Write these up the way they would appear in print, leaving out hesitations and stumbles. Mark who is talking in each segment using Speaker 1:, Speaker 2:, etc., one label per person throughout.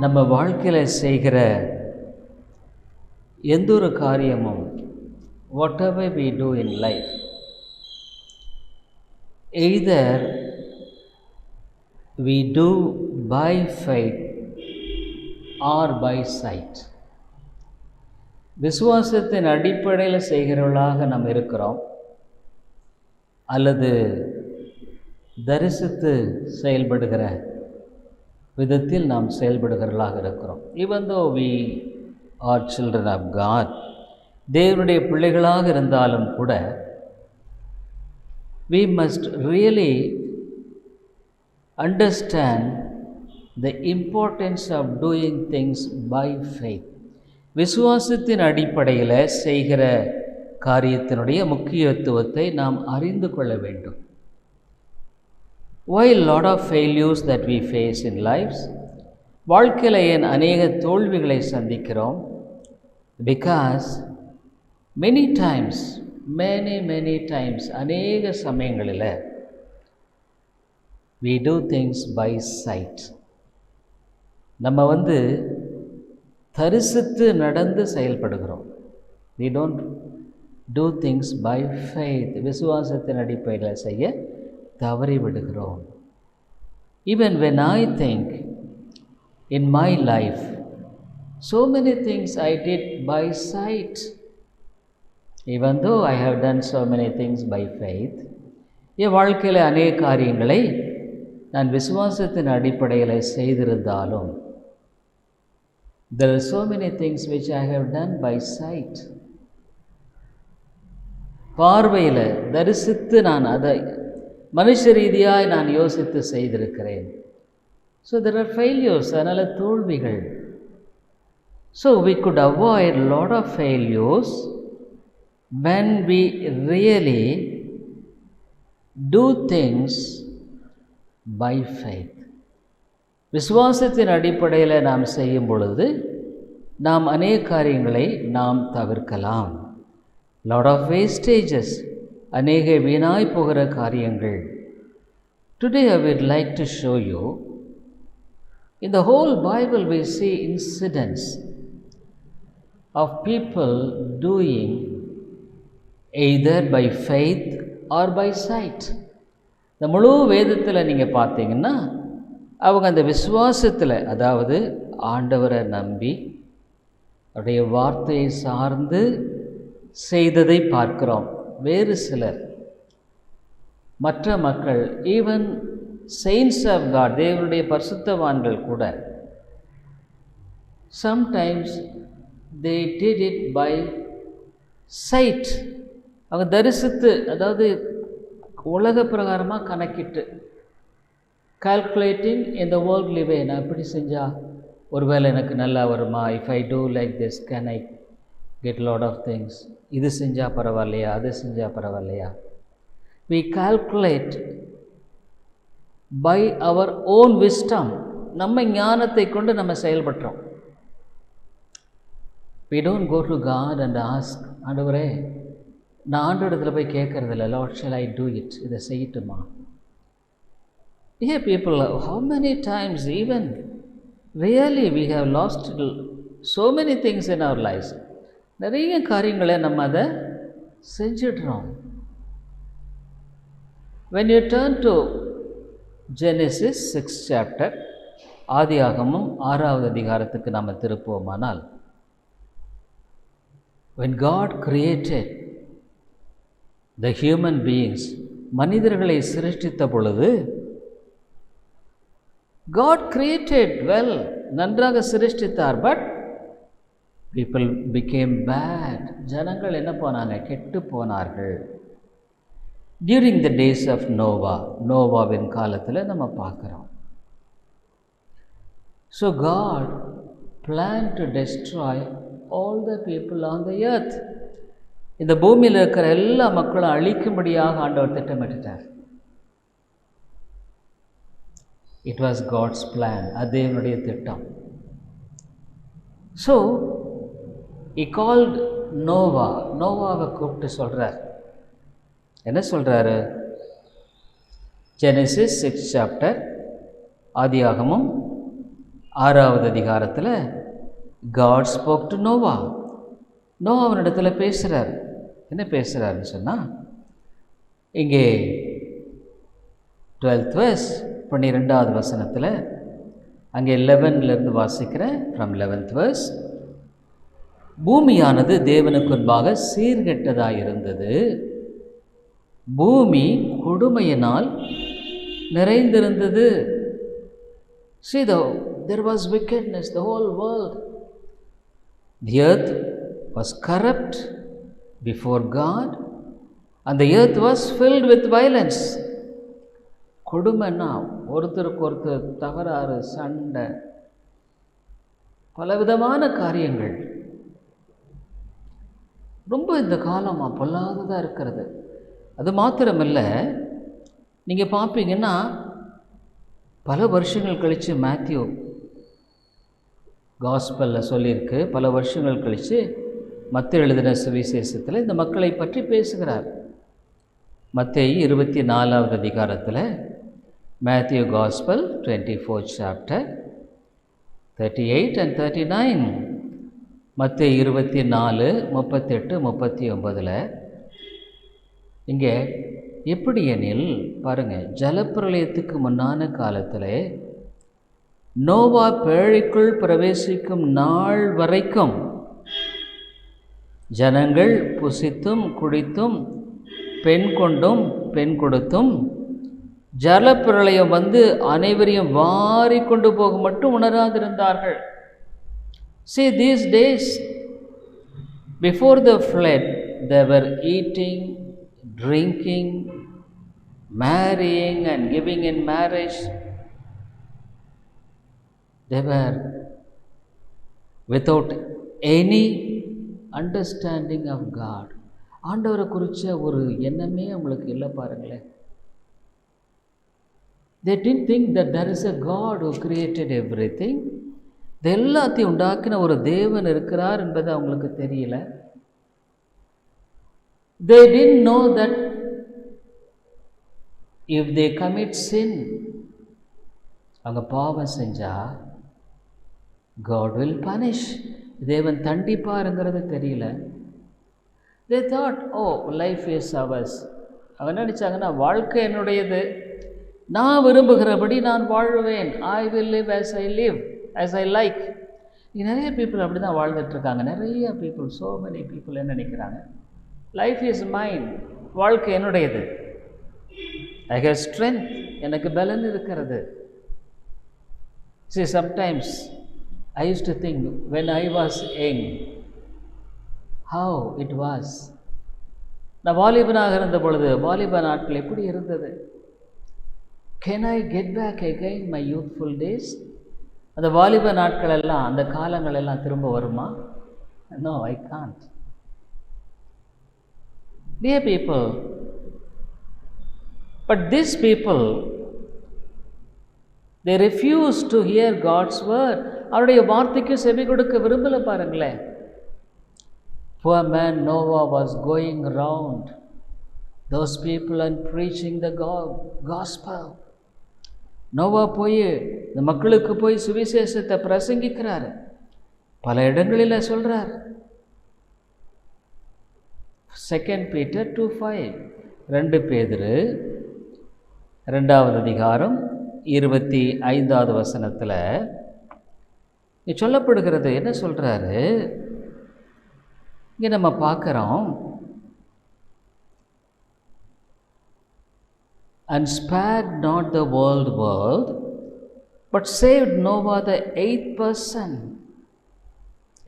Speaker 1: நம்ம வாழ்க்கையில் செய்கிற எந்த ஒரு காரியமும் whatever we do in life, either we do by faith or by sight. விசுவாசத்தின் அடிப்படையில் செய்கிறவர்களாக நாம் இருக்கிறோம், அல்லது தரிசித்து செயல்படுகிற விதத்தில் நாம் செயல்படுகிறவர்களாக இருக்கிறோம். Even though we are children of God, தேவனுடைய பிள்ளைகளாக இருந்தாலும் கூட we must really understand the importance of doing things by faith. விசுவாசத்தின் அடிப்படையில் செய்கிற காரியத்தினுடைய முக்கியத்துவத்தை நாம் அறிந்து கொள்ள வேண்டும். Why a lot of failures that we face in lives? வாழ்க்கையில் ஏன் அநேக தோல்விகளை சந்திக்கிறோம்? Because many times அநேக சமயங்களில் we do things by sight. நம்ம தரிசித்து நடந்து செயல்படுகிறோம். We don't do things by faith. விசுவாசத்தின் அடிப்படையில் செய்ய தவறிவிடுகிறோம். Even when I think in my life, so many things I did by sight. Even though I have done so many things by faith, என் வாழ்க்கையில் அநேக காரியங்களை நான் விசுவாசத்தின் அடிப்படையில் செய்திருந்தாலும், there are so many things which I have done by sight. பார்வையில் தரிசித்து நான் அதை மனுஷ ரீதியாய் நான் யோசித்து செய்திருக்கிறேன். ஸோ there are failures, அதனால் தோல்விகள். So we could avoid a lot of failures when we really do things by faith. விசுவாசத்தின் அடிப்படையில் நாம் செய்யும் பொழுது நாம் அநேக காரியங்களை நாம் தவிர்க்கலாம். lot of wastages, அநேக வீணாய் போகிற காரியங்கள். Today I would like to show you, in the whole Bible we see incidents of people doing either by faith or by sight. இந்த முழு வேதத்தில் நீங்கள் பார்த்தீங்கன்னா அவங்க அந்த விசுவாசத்தில், அதாவது ஆண்டவரை நம்பி அவருடைய வார்த்தையை சார்ந்து செய்ததை பார்க்கிறோம். வேறு சிலர், மற்ற மக்கள், ஈவன் saints of God, தேவனுடைய பரிசுத்தவான்கள் கூட, sometimes they did it by sight. அவங்க தரிசித்து, அதாவது உலக பிரகாரமாக கணக்கிட்டு, calculating in the worldly way, நான் இப்படி செஞ்சால் ஒருவேளை எனக்கு நல்லா வருமா, if I do like this can I get lot of things, இது செஞ்சால் பரவாயில்லையா, அது செஞ்சால் பரவாயில்லையா. we calculate by our own wisdom. நம்ம ஞானத்தை கொண்டு நம்ம செயல்படுறோம். we don't go to God and ask, ஆண்டவரே, நான் ஆண்டவரிடத்தில் போய் கேட்கறதில்ல, Lord shall I do it, இதை செய்யட்டுமா. Here people, how many times even really we have lost so many things in our lives. நிறைய காரியங்களை நம்ம அதை செஞ்சிடுறோம். When you turn to Genesis 6th chapter, ஆதியாகமம் 6வது அதிகாரத்துக்கு நாம் திருப்புவோமானால், when God created the human beings, மனிதர்களை சிருஷ்டித்த பொழுது, God created well, நன்றாக சிருஷ்டித்தார். But people became bad. ஜனங்கள் என்ன போனாங்க, கெட்டு போனார்கள். during the days of Noah, நோவாவின் காலத்தில் நம்ம பார்க்குறோம். so God planned to destroy all the people on the earth. இந்த பூமியில் இருக்கிற எல்லா மக்களும் அழிக்கும்படியாக ஆண்டவர் திட்டமிட்டார். it was God's plan, அது தேவனுடைய திட்டம். so he called Noah, நோவாவை கூப்பிட்டு சொல்கிறார். என்ன சொல்கிறாரு? Genesis 6th chapter, ஆதியாகமம் 6வது அதிகாரத்தில் God spoke to Noah. நோவாவினிடத்தில் பேசுகிறார். என்ன பேசுகிறாருன்னு சொன்னால், இங்கே 12th verse 12வது வசனத்தில், அங்கே 11லேருந்து வாசிக்கிறேன். ஃப்ரம் 11th verse, பூமியானது தேவனுக்கு முன்பாக சீர்கெட்டதாயிருந்தது, பூமி கொடுமையினால் நிறைந்திருந்தது. See, there was wickedness, the whole world. The earth was corrupt before God, and the earth was filled with violence. கொடுமைன்னா ஒருத்தருக்கு ஒருத்தர் தகராறு, சண்டை, பலவிதமான காரியங்கள். ரொம்ப இந்த காலம் பொல்லாததாக இருக்கிறது. அது மாத்திரமல்ல, நீங்கள் பார்ப்பீங்கன்னா பல வருஷங்கள் கழித்து மேத்யூ காஸ்பலில் சொல்லியிருக்கு, பல வருஷங்கள் கழித்து மத்தேயு எழுதின சுவிசேஷத்தில் இந்த மக்களை பற்றி பேசுகிறார். மத்தேயு 24வது அதிகாரத்தில், Matthew gospel 24th chapter 38 and 39, மத்தேயு 24, 38, 39. இங்கே எப்படி எனில் பாருங்கள், ஜலப்பிரளயத்துக்கு முன்னான காலத்தில் நோவா பேழைக்குள் பிரவேசிக்கும் நாள் வரைக்கும் ஜனங்கள் புசித்தும் குடித்தும் பெண் கொண்டும் பெண் கொடுத்தும் ஜலப்பிரளயம் வந்து அனைவரையும் வாரி கொண்டு போக மட்டும் உணராதிருந்தார்கள். See, these days before the flood they were eating, drinking, marrying and giving in marriage. They were without any understanding of God. ஆண்டவரை குறித்த ஒரு எண்ணமே அவங்களுக்கு இல்லை பாருங்களேன். They didn't think that there is a God who created everything. இது எல்லாத்தையும் உண்டாக்கின ஒரு தேவன் இருக்கிறார் என்பது அவங்களுக்கு தெரியல. They didn't know that if they commit sin, அவங்க பாவம் செஞ்சா God will punish, தேவன் தண்டிப்பாருங்கிறது தெரியல. They thought, oh, life is ours. அவங்க நினச்சாங்கன்னா, வாழ்க்கை என்னுடையது, நான் விரும்புகிறபடி நான் வாழ்வேன். I will live as I live, as I like. நிறைய பீப்புள் அப்படி தான் வாழ்ந்துட்டுருக்காங்க. நிறைய பீப்புள், so many people என்ன நினைக்கிறாங்க, லைஃப் இஸ் மைன், வாழ்க்கை என்னுடையது, ஐ ஹேவ் ஸ்ட்ரென்த், எனக்கு பலன் இருக்கிறது. See, sometimes I used to think when I was young how it was. நான் வாலிபனாக இருந்த பொழுது, வாலிப நாட்கள் எப்படி இருந்தது? Can I get back again my youthful days? அந்த வாலிப நாட்கள் எல்லாம், அந்த காலங்கள் எல்லாம் திரும்ப வருமா? No, I can't. Dear people, but these people, they refuse to hear God's word. அவருடைய வார்த்தைக்கு செவி கொடுக்க விரும்பல பாருங்களேன். Poor man Noah was going around those people and preaching the gospel. Noah போய் இந்த மக்களுக்கு போய் சுவிசேஷத்தை பிரசங்கிக்கிறார், பல இடங்களில் சொல்கிறார். 2 Peter 2:5, 2 பேதுரு 2வது அதிகாரம் 25வது வசனத்தில் சொல்லப்படுகிறது. என்ன சொல்கிறாரு இங்கே நம்ம பார்க்குறோம். And spared not the world, but saved Noah the 8th person,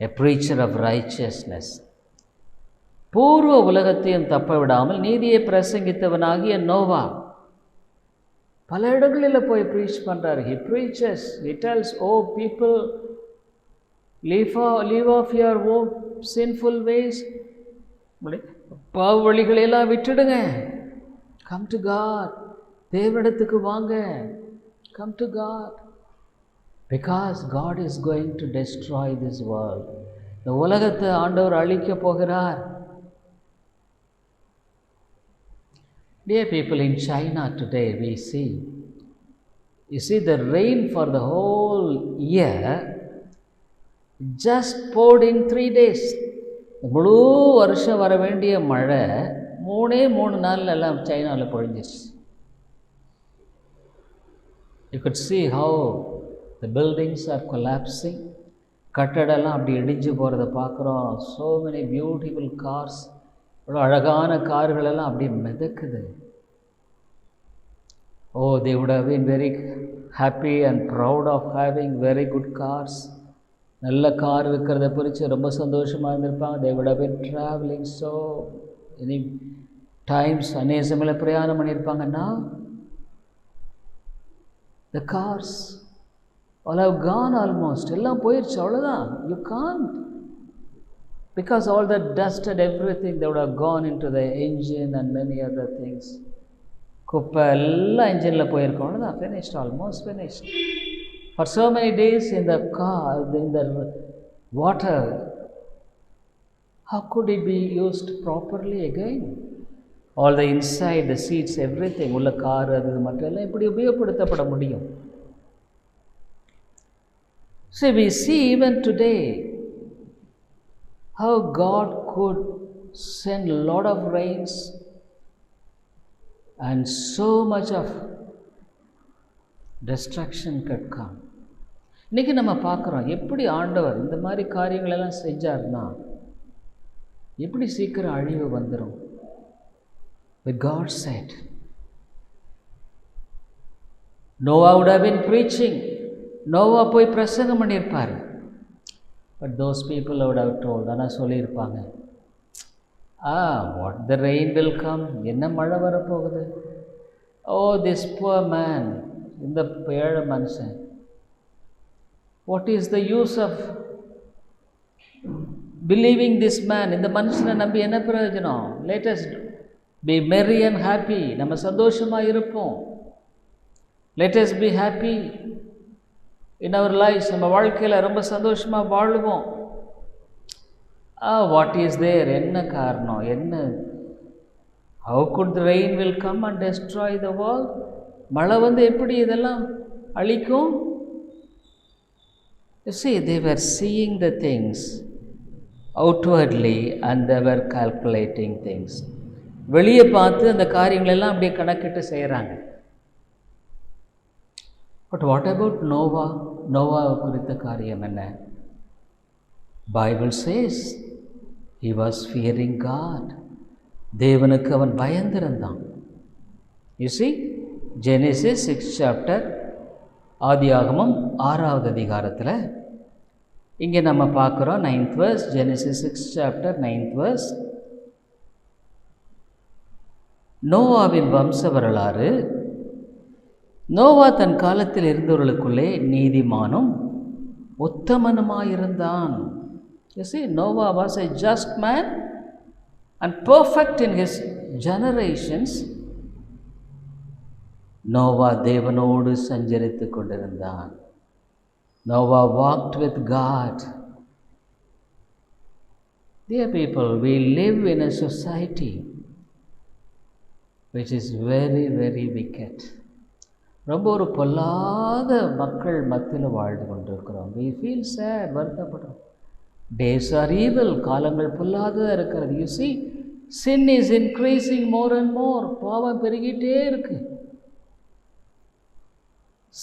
Speaker 1: a preacher of righteousness. பூர்வ உலகத்தையும் தப்ப விடாமல் நீதியை பிரசங்கித்தவனாகிய நோவா பல இடங்களில் போய் ப்ரீச் பண்ணுறார். He preaches, he tells, oh people, leave off your own sinful ways. பாவ வழிகளெல்லாம் விட்டுடுங்க, come to God, தேவனிடத்துக்கு வாங்க, come to God, because God is going to destroy this world. இந்த உலகத்தை ஆண்டவர் அழிக்க போகிறார். Dear people, in China today we see You see, the rain for the whole year just poured in 3 days. முழு வருஷம் வர வேண்டிய மழை 3 நாளில் எல்லாம் சைனாவில் பொழிஞ்சிச்சு. You could see how the buildings are collapsing. கட்டடெல்லாம் அப்படி இடிஞ்சு போகிறத பார்க்குறோம். So many beautiful cars, அழகான கார்களெல்லாம் அப்படி மிதக்குது. Oh, they would have been very happy and proud of having very good cars. நல்ல கார் இருக்கிறத குறித்து ரொம்ப சந்தோஷமாக இருந்திருப்பாங்க. They would have been traveling so many times, அநேக சமயத்தில் பிரயாணம் பண்ணியிருப்பாங்க. Now the cars all have gone almost. எல்லாம் போயிடுச்சு, அவ்வளோதான். You can't, because all the dust and everything, they would have gone into the engine and many other things. குப்பை எல்லாம் இன்ஜினில் போயிருக்கோம், அவ்வளோதான். finished, almost finished. For so many days in the car, in the water, how could it be used properly again? All the inside, the seats, everything, உள்ள car அது மட்டும் எல்லாம் இப்படி உபயோகப்படுத்தப்பட முடியும். So we see even today how God could send a lot of rains and so much of destruction could come. இன்றைக்கி நம்ம பார்க்குறோம் எப்படி ஆண்டவர் இந்த மாதிரி காரியங்களெல்லாம் செஞ்சார்னா எப்படி சீக்கிரம் அழிவு வந்துடும். But God said, Noah would have been preaching. Noah போய் பிரசங்கம் பண்ணியிருப்பார். But those people would have told, ஆனால் சொல்லியிருப்பாங்க, what the rain will come, என்ன மழை வரப்போகுது. Oh, this poor man, இந்த ஏழை மனுஷன், what is the use of believing this man, இந்த மனுஷனை நம்பி என்ன பிரயோஜனம். Let us be merry and happy, நம்ம சந்தோஷமாக இருப்போம். Let us be happy in our lives, நம்ம வாழ்க்கையில் ரொம்ப சந்தோஷமாக வாழுவோம். What is there, என்ன காரணம், என்ன, how could the rain will come and destroy the world, மழை வந்து எப்படி இதெல்லாம் அழிக்கும். You see, they were seeing the things outwardly and they were calculating things. வெளியே பார்த்து அந்த காரியங்களெல்லாம் அப்படியே கணக்கிட்டு செய்கிறாங்க. But what about Noah? Noah குறித்த காரியம் என்ன? Bible says he was fearing God. தேவனுக்கு அவன் பயந்திருந்தான். You see, Genesis 6th chapter, ஆதியாகமம் 6வது அதிகாரத்தில் இங்கே நம்ம பார்க்குறோம் 9th verse, Genesis 6th chapter 9th verse. நோவாவின் வம்ச வரலாறு. நோவா தன் காலத்தில் இருந்தவர்களுக்குள்ளே நீதிமானும் உத்தமனுமாயிருந்தான். You see, Noah was a just man and perfect in his generations. Noah தேவனோடு சஞ்சரித்து கொண்டிருந்தான். Noah walked with God. Dear people, we live in a society which is very, very wicked. ரொம்ப ஒரு பொல்லாத மக்கள் மத்தியில் வாழ்ந்து கொண்டிருக்கிறோம். We feel sad, வருத்தப்படுறோம். Days are evil, காலங்கள் பொல்லாததாக இருக்கிறது. You see, sin is increasing more and more. பாவம் பெருகிட்டே இருக்கு.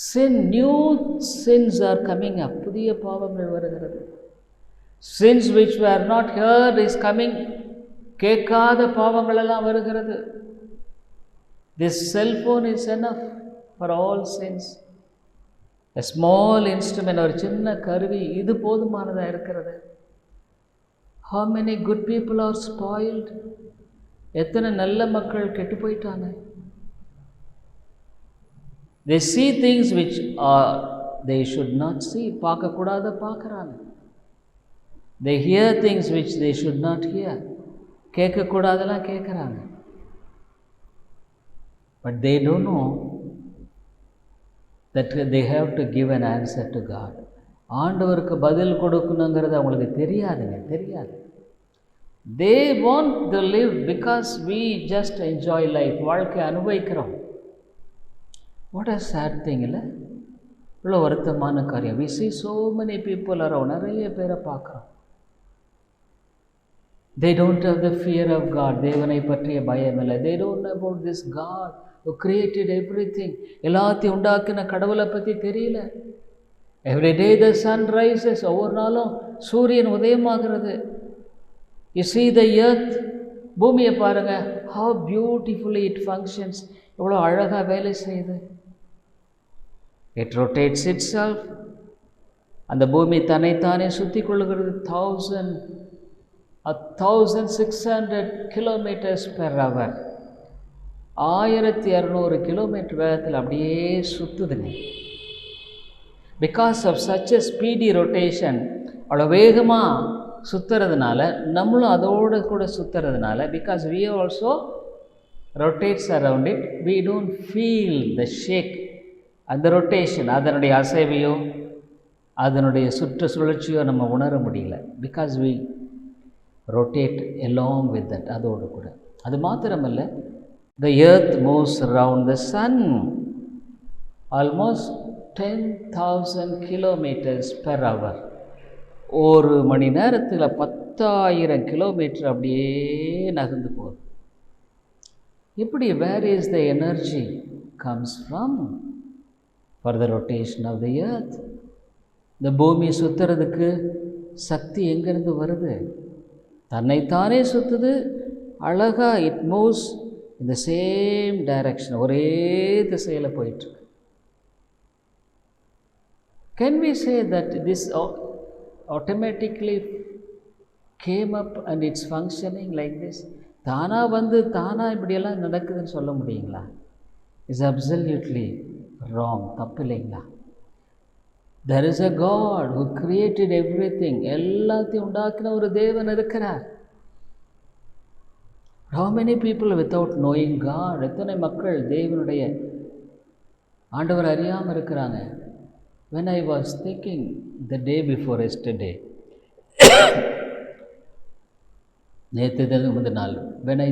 Speaker 1: Sin, new sins are coming up. புதிய பாவங்கள் வருகிறது. Sins which were not heard is coming. கேட்காத பாவங்கள் எல்லாம் வருகிறது. This cell phone is enough for all sins. A small instrument, ஒரு சின்ன கருவி, இது போதுமானதாக இருக்கிறது. How many good people are spoiled? எத்தனை நல்ல மக்கள் கெட்டு போயிட்டாங்க. They see things which they should not see. பார்க்கக்கூடாத பார்க்குறாங்க. They hear things which they should not hear. கேட்கக்கூடாதெல்லாம் கேட்குறாங்க. But they don't know that they have to give an answer to God. ஆண்டவருக்கு பதில் கொடுக்கணுங்கிறது அவங்களுக்கு தெரியாது. They want to live because we just enjoy life. வாழ்க்கை அனுபவிக்கிறோம். What a sad thing இல்லை? இவ்வளோ வருத்தமான காரியம். we see so many people around, நிறைய பேரை பார்க்குறோம். they don't have the fear of God, தேவனை பற்றிய பயம் இல்லை. they don't know about this God who created everything, எல்லாத்தையும் உண்டாக்கின கடவுளை பற்றி தெரியல. every day the sun rises, ஒவ்வொரு நாளும் சூரியன் உதயமாகிறது. you see the earth, பூமியை பாருங்கள், how beautifully it functions, எவ்வளோ அழகாக வேலை செய்யுது. it rotates itself, அந்த பூமி தன்னைத்தானே சுற்றி கொள்ளுகிறது. 1600 kilometers per hour, 1600 கிலோமீட்டர் வேகத்தில் அப்படியே சுற்றுதுங்க. Because of such a speedy rotation, அவ்வளோ வேகமாக சுற்றுறதுனால நம்மளும் அதோடு கூட சுற்றுறதுனால, because we also rotates around it, we don't feel the shake, அந்த ரொட்டேஷன், அதனுடைய அசைவையோ அதனுடைய சுழற்சியோ நம்ம உணர முடியல. Because we rotate along with that, அதோடு கூட. அது மாத்திரமல்ல, the earth moves around the sun almost 10,000 kilometers per hour, ஒரு மணி நேரத்தில் 10,000 கிலோமீட்டர் அப்படியே நகர்ந்து போகுது. இப்படி where is the energy comes from for the rotation of the earth? இந்த பூமி சுற்றுறதுக்கு சக்தி எங்கேருந்து வருது? தன்னைத்தானே சுற்றுது, அழகாக it moves in the same direction, ஒரே திசையில் போயிட்டுருக்கு. Can we say that this automatically came up and it's functioning like this? தானாக வந்து தானாக இப்படியெல்லாம் நடக்குதுன்னு சொல்ல முடியுங்களா? இட்ஸ் அப்சல்யூட்லி ராங், தப்பு இல்லைங்களா? there is a God who created everything, எல்லாத்தையும் உண்டாக்கின ஒரு தேவன் இருக்கிறார். how many people without knowing God, எத்தனை மக்கள் தேவனுடைய ஆண்டவர் அறியாமல் இருக்கிறாங்க. when I was thinking the day before yesterday, நேற்று முந்தின நாள், when I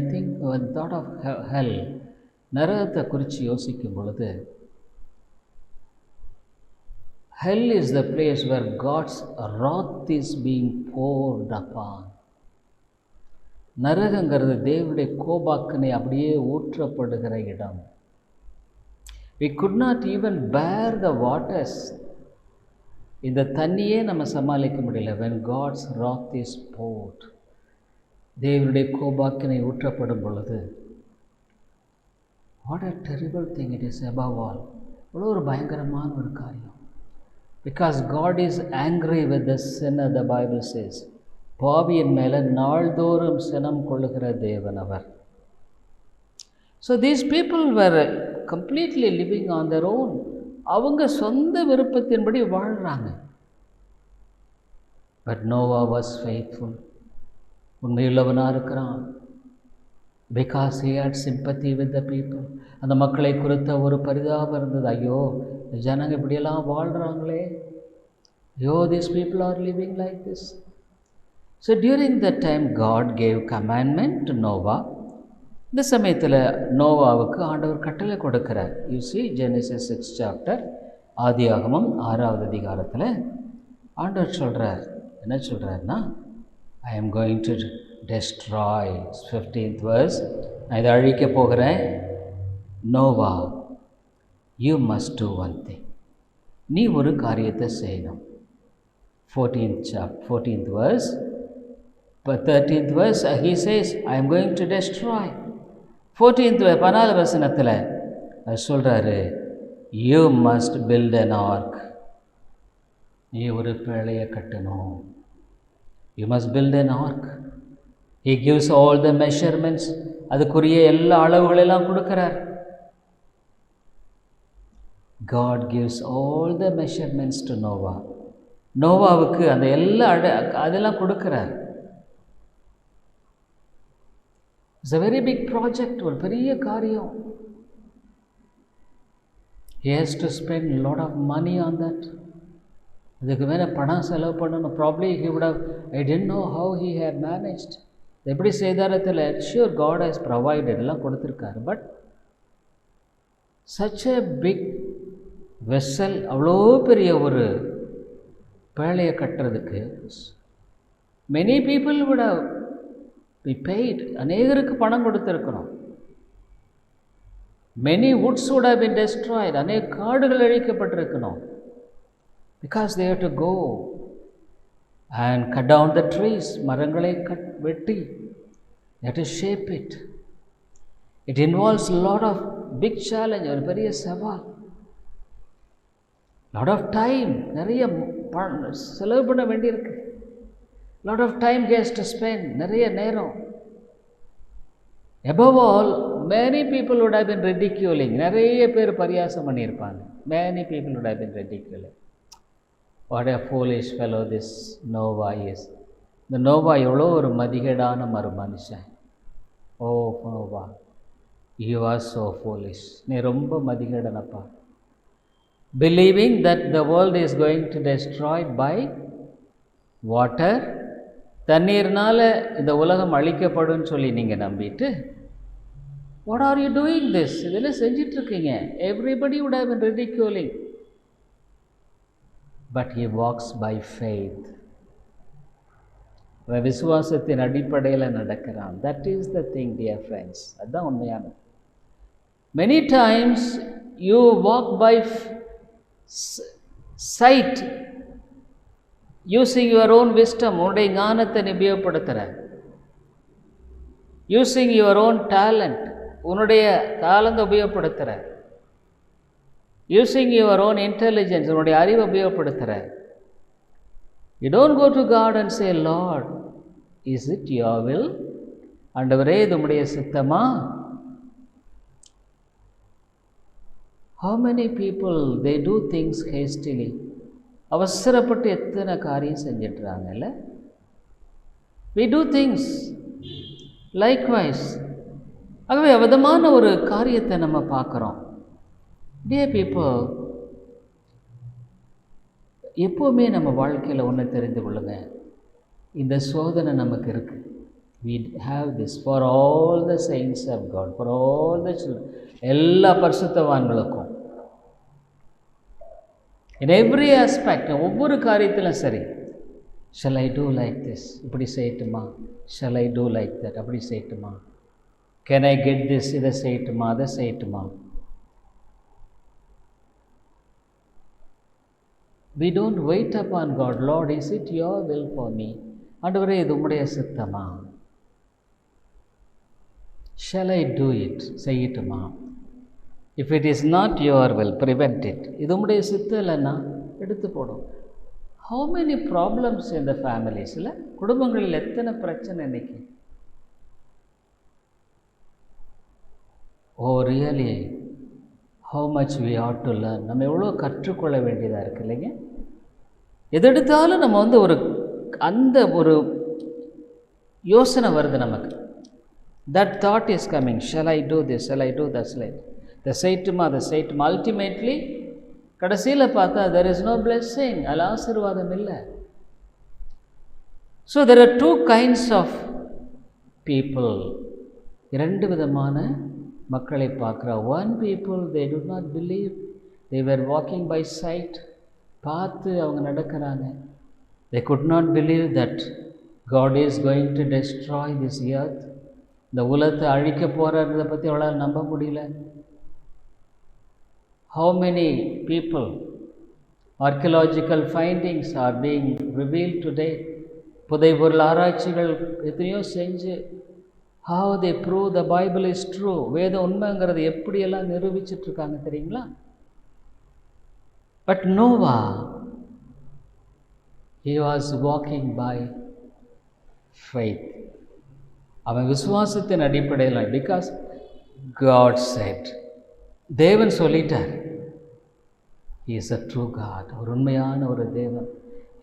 Speaker 1: thought of hell, நரகத்தை குறித்து யோசிக்கும் பொழுது, hell is the place where God's wrath is being poured upon. நரகங்கிறது தேவனுடைய கோபாக்கினை அப்படியே ஊற்றப்படுகிற இடம். we could not even bear the waters, இந்த தண்ணியே நம்ம சமாளிக்க முடியல. when God's wrath is poured, தேவனுடைய கோபாக்கினை ஊற்றப்படும் பொழுது, what a terrible thing it is. above all, இவ்வளோ ஒரு பயங்கரமான ஒரு காரியம். because God is angry with the sinner, the Bible says, பாவியின் மேலே நாள்தோறும் சினம் கொள்ளுகிற தேவன் அவர். so these people were completely living on their own, அவங்க சொந்த விருப்பத்தின்படி வாழ்கிறாங்க. but Noah was faithful, உண்மையுள்ளவனாக இருக்கிறான். because he had sympathy with the people, அந்த மக்களை குறித்த ஒரு பரிதாபம் இருந்தது. ஐயோ, ஜனங்க இப்படியெல்லாம் வாழ்கிறாங்களே, ஐயோ, these people are living like this. so during that time God gave commandment to Noah. இந்த சமயத்தில் நோவாவுக்கு ஆண்டவர் கட்டளை கொடுக்கிறார். you see Genesis 6 chapter, ஆதியாகமம் 6வது அதிகாரத்தில் ஆண்டவர் சொல்கிறார், என்ன சொல்கிறார்னா, I am going to destroy, 15th verse, நான் இதை அழிக்க போகிறேன். Noah, you must do one thing, நீ ஒரு காரியத்தை செய்யணும். 14th verse, but 13th verse he says I am going to destroy. 14th வசனத்தில் சொல்கிறாரு, you must build an ark, நீ ஒரு பேழையை கட்டணும். you must build an ark. he gives all the measurements, அதுக்குரிய எல்லா அளவுகளெல்லாம் கொடுக்கிறார். God gives all the measurements to Noah. நோவாவுக்கு அந்த எல்லா அதெல்லாம் கொடுக்கிறார். It's a very big project, ஒரு பெரிய காரியம். He has to spend a lot of money on that. அதுக்கு மேலே பணம் செலவு பண்ணணும். Probably he would have, I didn't know how he had managed. எப்படி செய்தாரத்தில் sure God has provided, எல்லாம் கொடுத்துருக்காரு. But such a big vessel, அவ்வளோ பெரிய ஒரு பேழையை கட்டுறதுக்கு many people would have been paid. அநேகருக்கு பணம் கொடுத்துருக்கணும். many woods would have been destroyed. அநேக காடுகள் அழிக்கப்பட்டிருக்கணும். because they have to go and cut down the trees. மரங்களை வெட்டி they have to shape it. It involves a lot of big challenge, ஒரு பெரிய சவால், lot of time, நிறைய செலவு பண்ண வேண்டியிருக்கு, lot of time has to spend, நிறைய நேரம். above all, many people would have been ridiculing. நிறைய பேர் பரியாசம் பண்ணியிருப்பாங்க. many people would have been ridiculing. what a foolish fellow this Noah is. இந்த நோவா எவ்வளோ ஒரு மதிகேடான மனுஷன். ஓ Noah, you are so foolish. நீ ரொம்ப மதிகேடனப்பா. believing that the world is going to destroy by water. தண்ணீர்னால இந்த உலகம் அழிக்கப்படும் சொல்லி நீங்கள் நம்பிட்டு, what are you doing this? இதெல்லாம் செஞ்சிட்ருக்கீங்க. everybody would have been ridiculing. but he walks by faith. விசுவாசத்தின் அடிப்படையில் நடக்கிறான். that is the thing, dear friends. அதுதான் உண்மையானது. many times you walk by sight, using your own wisdom. உன்னுடைய ஞானத்தை உபயோகப்படுத்துகிற, using your own talent, உன்னுடைய தாளந்தை உபயோகப்படுத்துகிற, using your own intelligence, உன்னுடைய அறிவை உபயோகப்படுத்துகிற. you don't go to God and say, Lord, is it your will? ஆண்டவரே, இது உம்முடைய சித்தமா? how many people they do things hastily. அவசரப்பட்டு எத்தனை காரியம் செஞ்சிட்றாங்கல்ல. we do things likewise. ஆகவே விதமான ஒரு காரியத்தை நம்ம பார்க்குறோம். dear people, எப்போவுமே நம்ம வாழ்க்கையில் ஒன்று தெரிந்து கொள்ளுங்க, இந்த சோதனை நமக்கு இருக்குது. we have this for all the saints of God, for all the children. எல்லா பரிசுத்தவான்களுக்கும் in every aspect, ஒவ்வொரு காரியத்திலும் சரி. shall I do like this? இப்படி செய்யட்டுமா? shall I do like that? அப்படி செய்யட்டுமா? can I get this? இதை செய்யட்டுமா? அதை செய்யட்டுமா? we don't wait upon God. Lord, is it your will for me? ஆண்டவரே, இது உம்முடைய சித்தமா? shall I do it? செய்யட்டுமா? if it is not your will, prevent it. இது உம்முடைய சித்தம் இல்லைன்னா எடுத்து போடும். how many problems in the families, இல்லை குடும்பங்களில் எத்தனை பிரச்சனை இன்னைக்கு. oh really, how much we ought to learn. நம்ம எவ்வளோ கற்றுக்கொள்ள வேண்டியதாக இருக்குது இல்லைங்க. எதெடுத்தாலும் நம்ம அந்த ஒரு யோசனை வருது நமக்கு. that thought is coming. shall I do this? shall I do that? இதை செய்யட்டுமா? அதை செய்யட்டுமா? அல்டிமேட்லி கடைசியில் பார்த்தா there is no blessing. அதில் ஆசீர்வாதம் இல்லை. so there are two kinds of people. இரண்டு விதமான மக்களை பார்க்குறா. one people, they do not believe. they were walking by sight. பார்த்து அவங்க நடக்கிறாங்க. they could not believe that God is going to destroy this earth. இந்த உலகத்தை அழிக்க போகிறத பற்றி அவளால் நம்ப முடியல. how many people, archaeological findings are being revealed today. புதைபொருள் ஆராய்ச்சிகள் எத்தனையோ செஞ்சு how they prove the Bible is true. வேதம் உண்மைங்கிறது எப்படியெல்லாம் நிரூபிச்சிட்ருக்காங்க தெரியுங்களா. but Noah, he was walking by faith. அவன் விசுவாசத்தின் அடிப்படையில், because God said, தேவன் சொல்லிட்டார். he is a true God. ஒரு உண்மையான ஒரு தேவன்.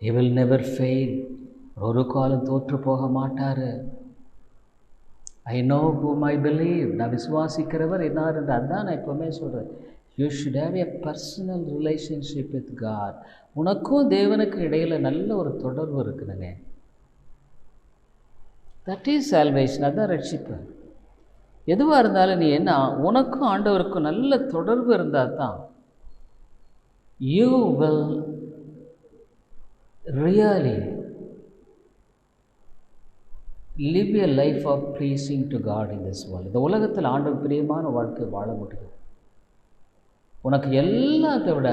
Speaker 1: he will never fail. ஒரு காலம் தோற்று போக மாட்டார். I know whom I believe. நான் விசுவாசிக்கிறவர் என்னார் என்று அதான் நான் எப்போவுமே சொல்கிறேன். you should have a personal relationship with God. உனக்கும் தேவனுக்கு இடையில் நல்ல ஒரு தொடர்பு இருக்குதுங்க. that is salvation. அதான் ரட்சிப்பு. எதுவாக இருந்தாலும் நீ என்ன, உனக்கும் ஆண்டவருக்கும் நல்ல தொடர்பு இருந்தால் தான் you will really live a life of pleasing to God in this world. இந்த உலகத்தில் ஆண்டவர் பிரியமான வாழ்க்கை வாழ முடியும். உனக்கு எல்லாத்தை விட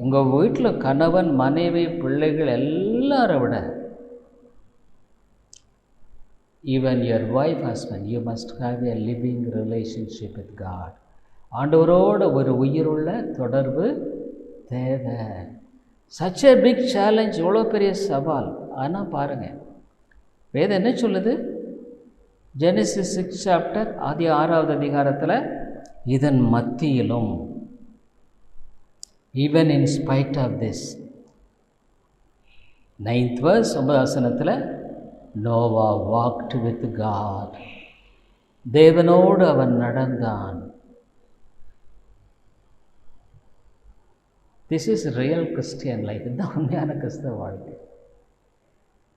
Speaker 1: உங்கள் வீட்டில் கணவன் மனைவி பிள்ளைகள் எல்லாரை விட even your wife husband you must have a living relationship with God. ஆண்டவரோட ஒரு உயிருள்ள தொடர்பு தேவை. சச் எ பிக் சேலஞ்ச், இவ்வளோ பெரிய சவால். ஆனால் பாருங்கள், வேதம் என்ன சொல்லுது? ஜெனிசிஸ் 6 சாப்டர், ஆதி 6வது அதிகாரத்தில், இதன் மத்தியிலும், even in spite of this, 9th verse 9வது வசனத்தில், நோவா வாக்ட் வித் காட், தேவனோடு அவன் நடந்தான். This is real Christian life. இதுதான் உண்மையான கிறிஸ்தவ வாழ்க்கை.